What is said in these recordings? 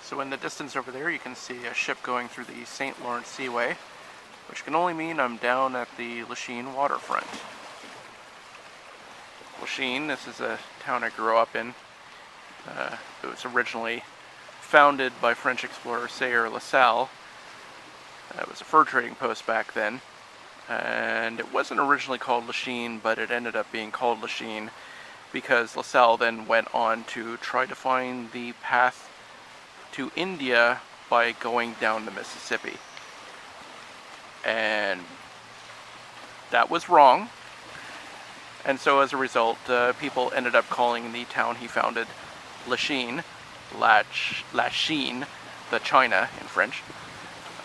So in the distance over there you can see a ship going through the Saint Lawrence Seaway, which can only mean I'm down at the Lachine waterfront. Lachine, this is a town I grew up in. It was originally founded by French explorer Sieur LaSalle. It was a fur trading post back then, and it wasn't originally called Lachine, but it ended up being called Lachine because LaSalle then went on to try to find the path to India by going down the Mississippi. And that was wrong. And so as a result, people ended up calling the town he founded Lachine, Lachine, the China in French,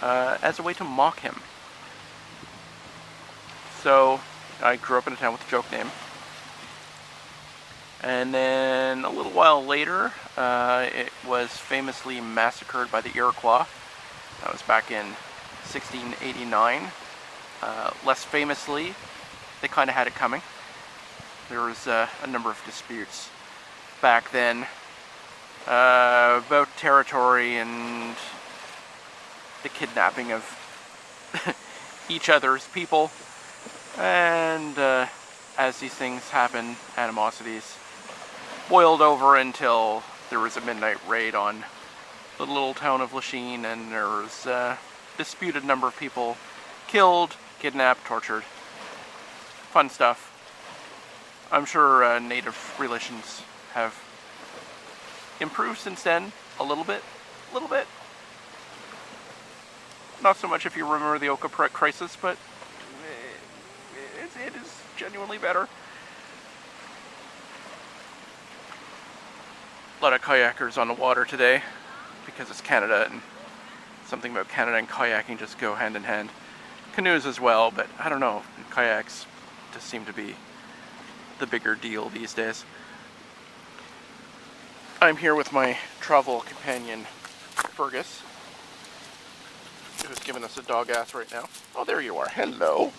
as a way to mock him. So I grew up in a town with a joke name. And then a little while later, it was famously massacred by the Iroquois. That was back in 1689. Less famously, they kind of had it coming. There was a number of disputes back then about territory and the kidnapping of each other's people. And as these things happen, animosities boiled over until there was a midnight raid on the little town of Lachine, and there was a disputed number of people killed, kidnapped, tortured. Fun stuff. I'm sure native relations have improved since then, a little bit. Not so much if you remember the Oka crisis, but it is genuinely better. A lot of kayakers on the water today because it's Canada, and something about Canada and kayaking just go hand in hand. Canoes as well, but I don't know, kayaks just seem to be the bigger deal these days. I'm here with my travel companion, Furgus, who's giving us a dog ass right now. Oh, there you are. Hello.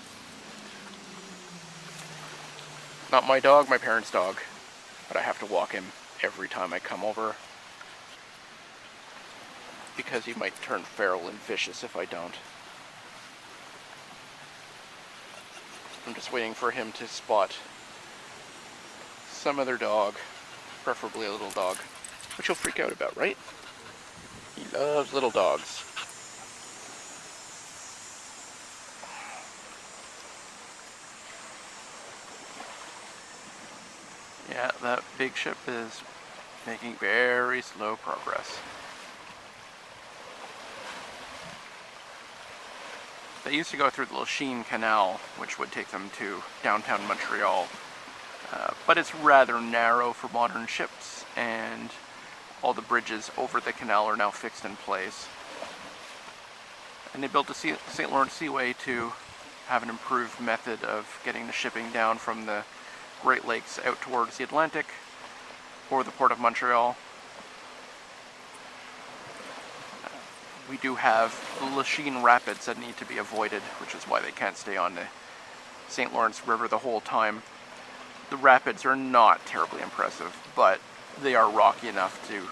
Not my dog, my parents' dog, but I have to walk him every time I come over because he might turn feral and vicious if I don't. I'm just waiting for him to spot some other dog, preferably a little dog, which he'll freak out about, right? He loves little dogs. Yeah, that big ship is making very slow progress. They used to go through the Lachine Canal, which would take them to downtown Montreal. But it's rather narrow for modern ships, and all the bridges over the canal are now fixed in place. And they built the Saint Lawrence Seaway to have an improved method of getting the shipping down from the Great Lakes out towards the Atlantic or the port of Montreal. We do have Lachine rapids that need to be avoided, which is why they can't stay on the St. Lawrence River the whole time. The rapids are not terribly impressive, but they are rocky enough to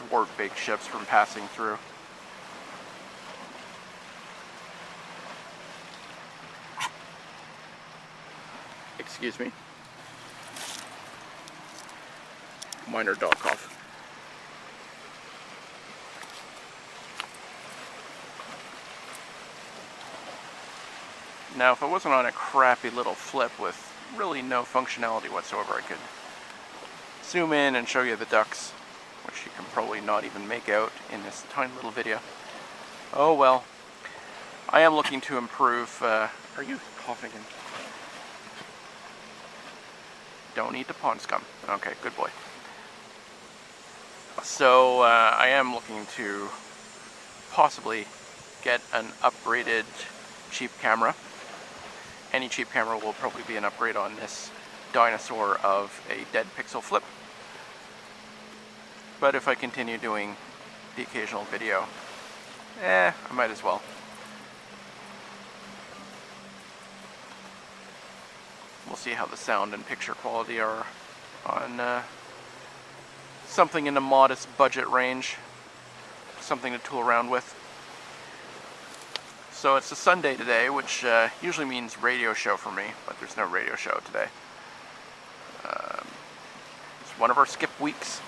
thwart big ships from passing through. Excuse me. Minor dog cough. Now, if I wasn't on a crappy little flip with really no functionality whatsoever, I could zoom in and show you the ducks, which you can probably not even make out in this tiny little video. Oh well. I am looking to improve. Are you coughing in? Don't eat the pond scum. Okay, good boy. So I am looking to possibly get an upgraded cheap camera. Any cheap camera will probably be an upgrade on this dinosaur of a dead pixel flip. But if I continue doing the occasional video, I might as well. We'll see how the sound and picture quality are on something in a modest budget range. something to tool around with. So it's a Sunday today, which usually means radio show for me, but there's no radio show today. It's one of our skip weeks,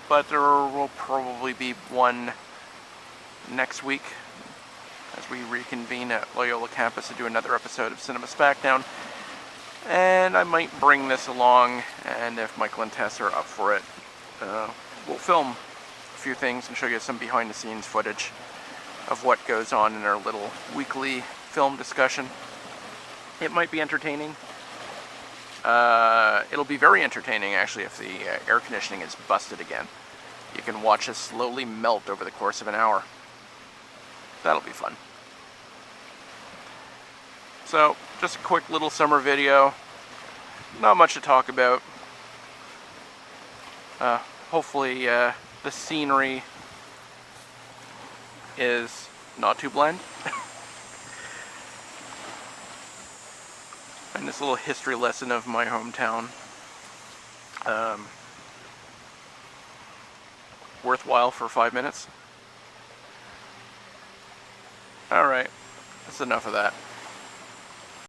but there will probably be one next week as we reconvene at Loyola campus to do another episode of Cinema Smackdown. And I might bring this along, and if Michael and Tess are up for it, we'll film a few things and show you some behind-the-scenes footage of what goes on in our little weekly film discussion. It might be entertaining. It'll be very entertaining, actually, if the air conditioning is busted again. You can watch us slowly melt over the course of an hour. That'll be fun. So, just a quick little summer video. Not much to talk about. Hopefully, the scenery is not too bland. And this little history lesson of my hometown. Worthwhile for 5 minutes. Alright, that's enough of that.